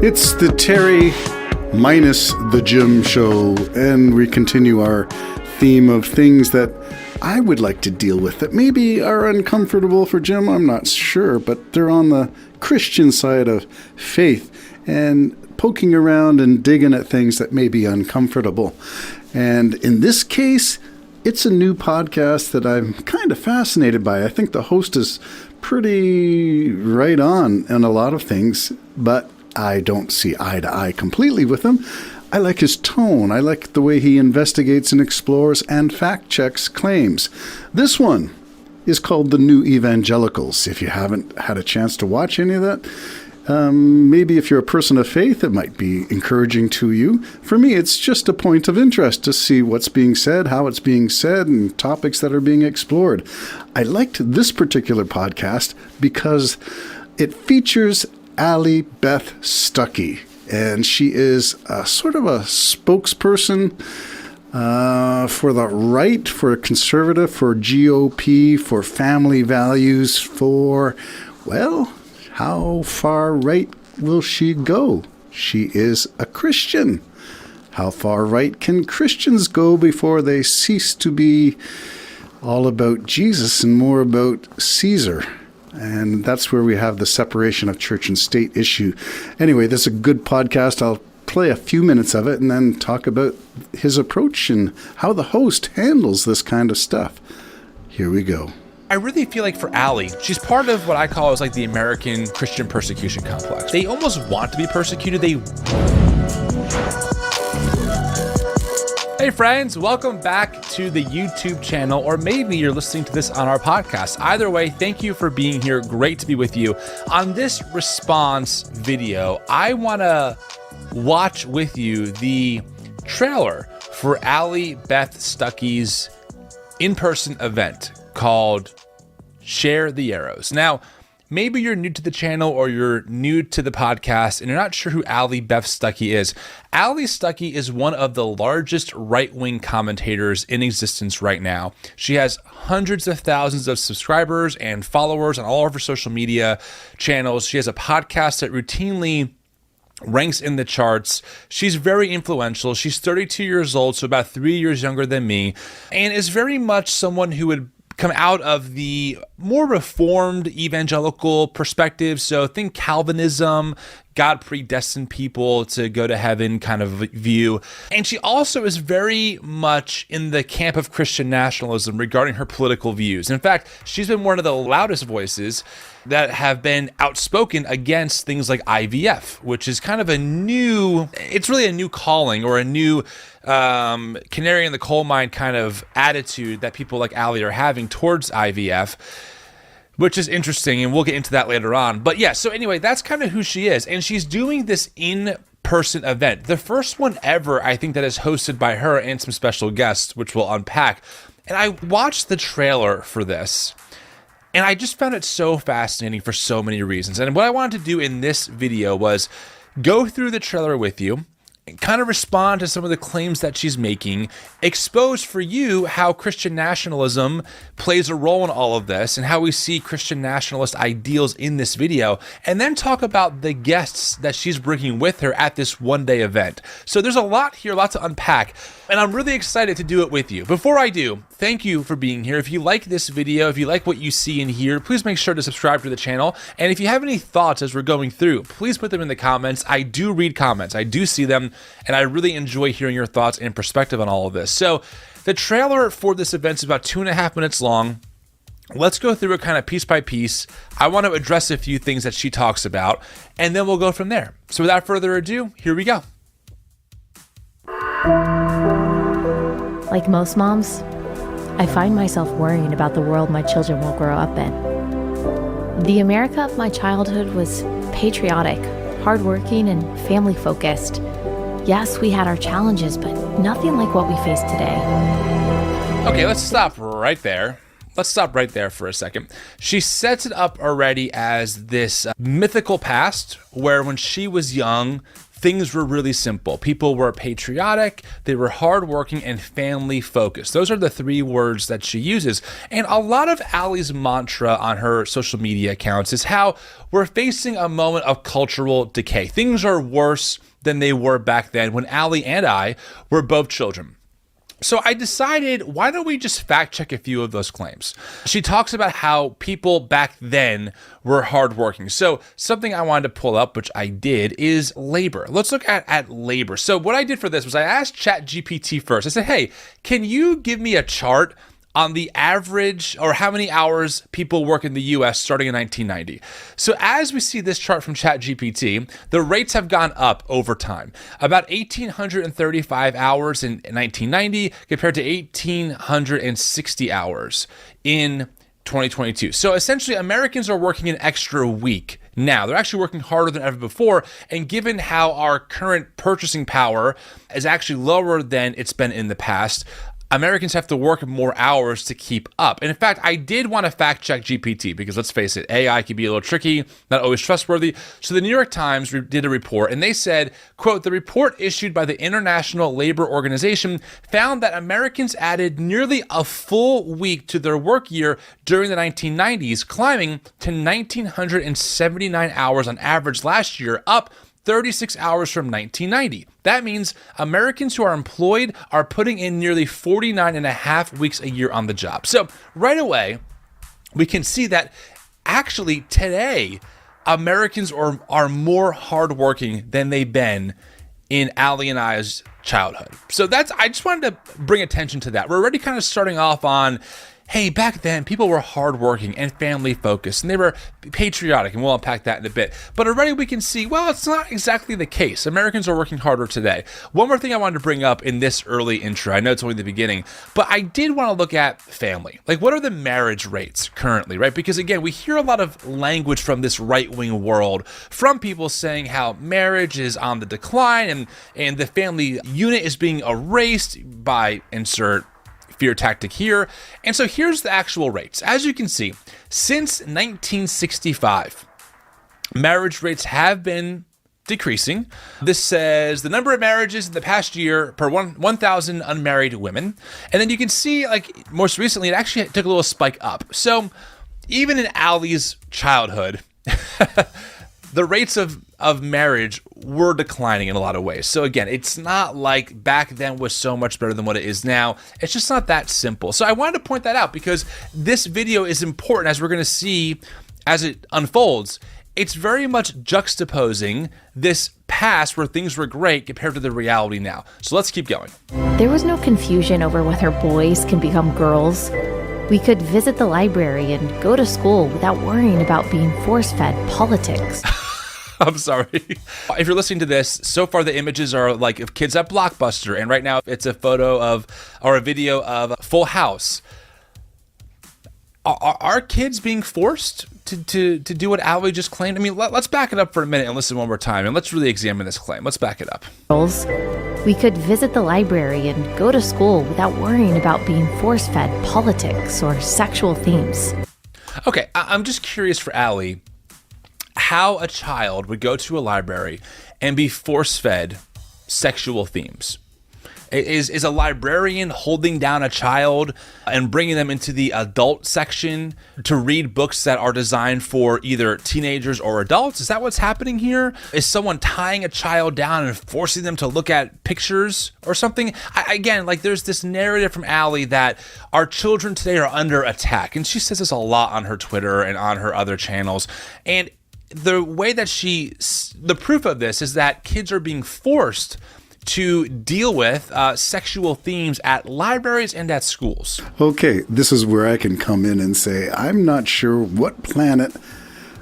It's the Terry minus the Jim show, and we continue our theme of things that I would like to deal with that maybe are uncomfortable for Jim. I'm not sure, but they're on the Christian side of faith and poking around and digging at things that may be uncomfortable. And in this case, it's a new podcast that I'm kind of fascinated by. I think the host is pretty right on a lot of things, but I don't see eye to eye completely with him. I like his tone. I like the way he investigates and explores and fact checks claims. This one is called The New Evangelicals. If you haven't had a chance to watch any of that, maybe if you're a person of faith, it might be encouraging to you. For me, it's just a point of interest to see what's being said, how it's being said, and topics that are being explored. I liked this particular podcast because it features Allie Beth Stuckey, and she is sort of a spokesperson for the right, for conservative, for GOP, for family values, for, well, how far right will she go? She is a Christian. How far right can Christians go before they cease to be all about Jesus and more about Caesar? And that's where we have the separation of church and state issue. Anyway, this is a good podcast. I'll play a few minutes of it and then talk about his approach and how the host handles this kind of stuff. Here we go. I really feel like for Allie, she's part of what I call is like the American Christian persecution complex. They almost want to be persecuted. Hey friends, welcome back to the YouTube channel, or maybe you're listening to this on our podcast. Either way, thank you for being here. Great to be with you. On this response video, I want to watch with you the trailer for Allie Beth Stuckey's in-person event called Share the Arrows. Now, maybe you're new to the channel or you're new to the podcast and you're not sure who Allie Beth Stuckey is. Allie Stuckey is one of the largest right-wing commentators in existence right now. She has hundreds of thousands of subscribers and followers on all of her social media channels. She has a podcast that routinely ranks in the charts. She's very influential. She's 32 years old, so about 3 years younger than me, and is very much someone who would come out of the more reformed evangelical perspective. So think Calvinism, God predestined people to go to heaven kind of view. And she also is very much in the camp of Christian nationalism regarding her political views. In fact, she's been one of the loudest voices that have been outspoken against things like IVF, which is kind of it's really a new calling or a new canary in the coal mine kind of attitude that people like Allie are having towards IVF, which is interesting, and we'll get into that later on. But yeah, so anyway, that's kind of who she is, and she's doing this in-person event. The first one ever, I think, that is hosted by her and some special guests, which we'll unpack. And I watched the trailer for this, and I just found it so fascinating for so many reasons. And what I wanted to do in this video was go through the trailer with you, kind of respond to some of the claims that she's making, expose for you how Christian nationalism plays a role in all of this and how we see Christian nationalist ideals in this video, and then talk about the guests that she's bringing with her at this one-day event. So there's a lot here, a lot to unpack, and I'm really excited to do it with you. Before I do, thank you for being here. If you like this video, if you like what you see and hear, please make sure to subscribe to the channel. And if you have any thoughts as we're going through, please put them in the comments. I do read comments. I do see them, and I really enjoy hearing your thoughts and perspective on all of this. So the trailer for this event is about 2.5 minutes long. Let's go through it kind of piece by piece. I want to address a few things that she talks about, and then we'll go from there. So without further ado, here we go. Like most moms, I find myself worrying about the world my children will grow up in. The America of my childhood was patriotic, hardworking, and family-focused. Yes, we had our challenges, but nothing like what we face today. Okay, let's stop right there. Let's stop right there for a second. She sets it up already as this mythical past where when she was young, things were really simple. People were patriotic, they were hardworking, and family focused. Those are the three words that she uses. And a lot of Allie's mantra on her social media accounts is how we're facing a moment of cultural decay. Things are worse than they were back then when Allie and I were both children. So I decided, why don't we just fact check a few of those claims? She talks about how people back then were hardworking. So something I wanted to pull up, which I did, is labor. Let's look at labor. So what I did for this was I asked ChatGPT first. I said, hey, can you give me a chart on the average or how many hours people work in the US starting in 1990. So as we see this chart from ChatGPT, the rates have gone up over time. About 1,835 hours in 1990 compared to 1,860 hours in 2022. So essentially, Americans are working an extra week now. They're actually working harder than ever before. And given how our current purchasing power is actually lower than it's been in the past, Americans have to work more hours to keep up. And in fact, I did want to fact check GPT because let's face it, AI can be a little tricky, not always trustworthy. So the New York Times did a report and they said, quote, the report issued by the International Labor Organization found that Americans added nearly a full week to their work year during the 1990s, climbing to 1,979 hours on average last year, up 36 hours from 1990. That means Americans who are employed are putting in nearly 49 and a half weeks a year on the job. So right away, we can see that actually today, Americans are more hardworking than they've been in Allie and I's childhood. So I just wanted to bring attention to that. We're already kind of starting off on, hey, back then, people were hardworking and family focused, and they were patriotic, and we'll unpack that in a bit. But already we can see, well, it's not exactly the case. Americans are working harder today. One more thing I wanted to bring up in this early intro, I know it's only the beginning, but I did want to look at family. Like, what are the marriage rates currently, right? Because again, we hear a lot of language from this right-wing world, from people saying how marriage is on the decline, and the family unit is being erased by insert fear tactic here. And so here's the actual rates. As you can see, since 1965, marriage rates have been decreasing. This says the number of marriages in the past year per 1,000 unmarried women. And then you can see, like, most recently, it actually took a little spike up. So even in Allie's childhood, the rates of marriage were declining in a lot of ways. So again, it's not like back then was so much better than what it is now. It's just not that simple. So I wanted to point that out because this video is important, as we're going to see as it unfolds. It's very much juxtaposing this past where things were great compared to the reality now. So let's keep going. There was no confusion over whether boys can become girls. We could visit the library and go to school without worrying about being force-fed politics. I'm sorry. If you're listening to this, so far the images are like of kids at Blockbuster, and right now it's a video of Full House. Are kids being forced to do what Allie just claimed? I mean, let's back it up for a minute and listen one more time, and let's really examine this claim. Let's back it up. We could visit the library and go to school without worrying about being force-fed politics or sexual themes. Okay, I'm just curious for Allie, how a child would go to a library and be force-fed sexual themes. Is a librarian holding down a child and bringing them into the adult section to read books that are designed for either teenagers or adults? Is that what's happening here? Is someone tying a child down and forcing them to look at pictures or something? Again, like, there's this narrative from Allie that our children today are under attack. And she says this a lot on her Twitter and on her other channels. And the way that the proof of this is that kids are being forced to deal with sexual themes at libraries and at schools. Okay, this is where I can come in and say, I'm not sure what planet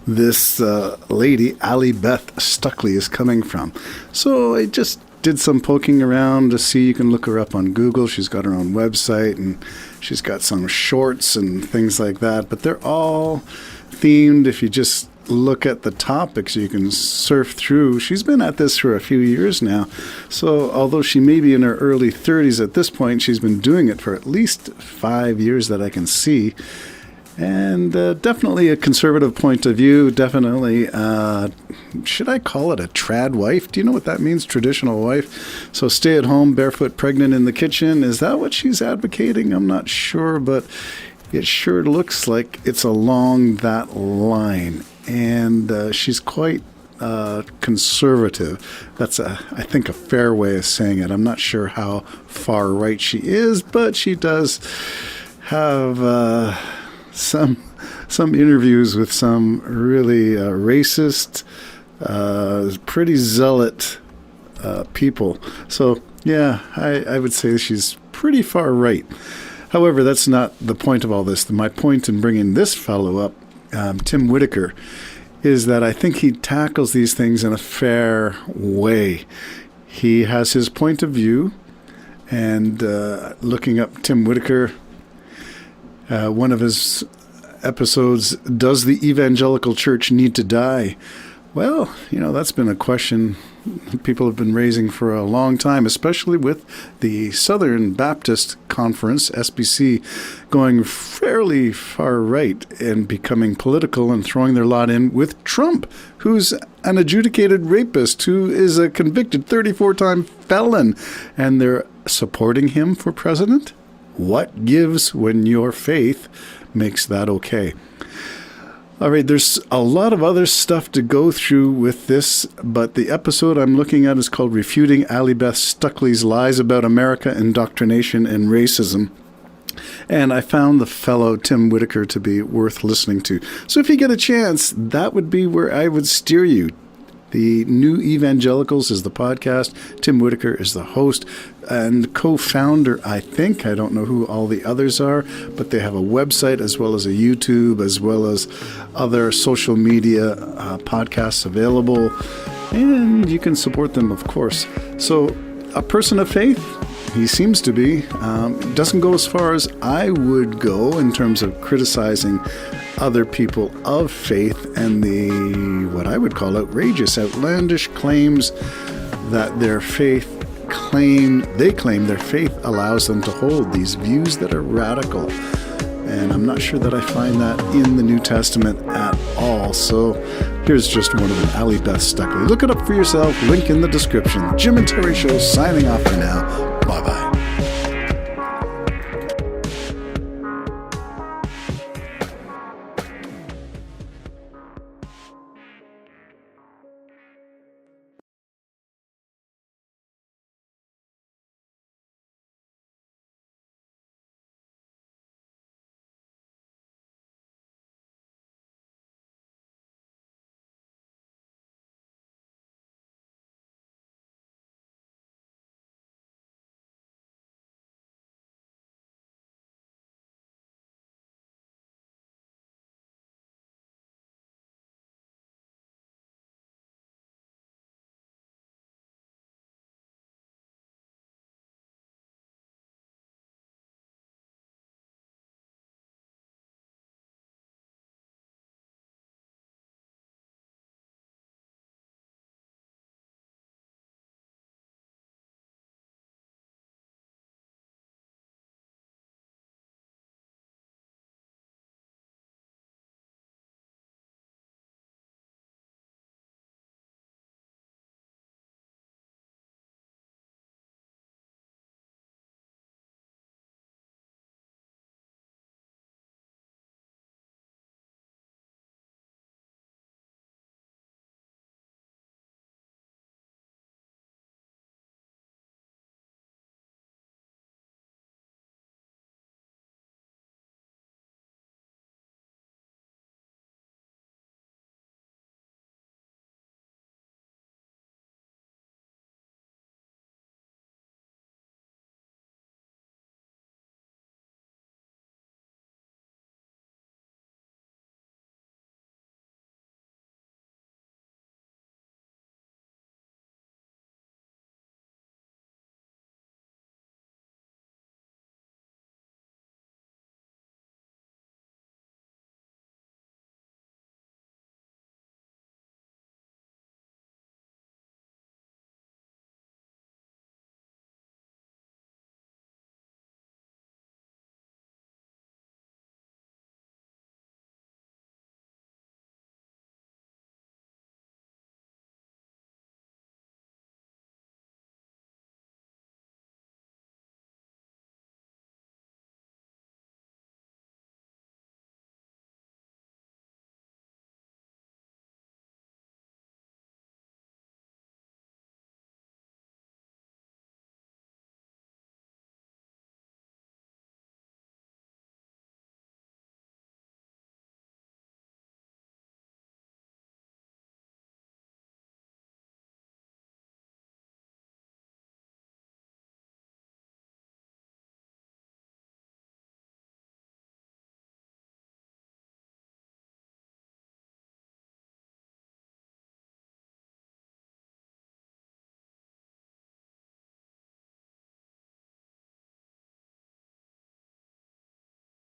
this lady, Allie Beth Stuckley, is coming from. So I just did some poking around to see. You can look her up on Google. She's got her own website, and she's got some shorts and things like that. But they're all themed. If you just look at the topics, you can surf through. She's been at this for a few years now. So although she may be in her early 30s at this point, she's been doing it for at least 5 years that I can see. And definitely a conservative point of view. Definitely, should I call it a trad wife? Do you know what that means? Traditional wife. So stay at home, barefoot, pregnant in the kitchen. Is that what she's advocating? I'm not sure, but it sure looks like it's along that line. And she's quite conservative. That's, I think, a fair way of saying it. I'm not sure how far right she is, but she does have some interviews with some really racist, pretty zealot people. So, yeah, I would say she's pretty far right. However, that's not the point of all this. My point in bringing this fellow up, Tim Whitaker, is that I think he tackles these things in a fair way. He has his point of view, and looking up Tim Whitaker, one of his episodes, Does the Evangelical Church Need to Die? Well, that's been a question people have been raising for a long time, especially with the Southern Baptist Conference, SBC, going fairly far right and becoming political and throwing their lot in with Trump, who's an adjudicated rapist, who is a convicted 34-time felon, and they're supporting him for president? What gives when your faith makes that okay? All right, there's a lot of other stuff to go through with this, but the episode I'm looking at is called Refuting Allie Beth Stuckley's Lies About America, Indoctrination, and Racism. And I found the fellow Tim Whitaker to be worth listening to. So if you get a chance, that would be where I would steer you. The New Evangelicals is the podcast. Tim Whitaker is the host and co-founder, I think. I don't know who all the others are, but they have a website as well as a YouTube, as well as other social media podcasts available. And you can support them, of course. So a person of faith, he seems to be. Doesn't go as far as I would go in terms of criticizing other people of faith and the, what I would call outrageous, outlandish claims that they claim their faith allows them to hold these views that are radical. And I'm not sure that I find that in the New Testament at all. So here's just one of them, Allie Beth Stuckley. Look it up for yourself. Link in the description. Jim and Terry Show signing off for now.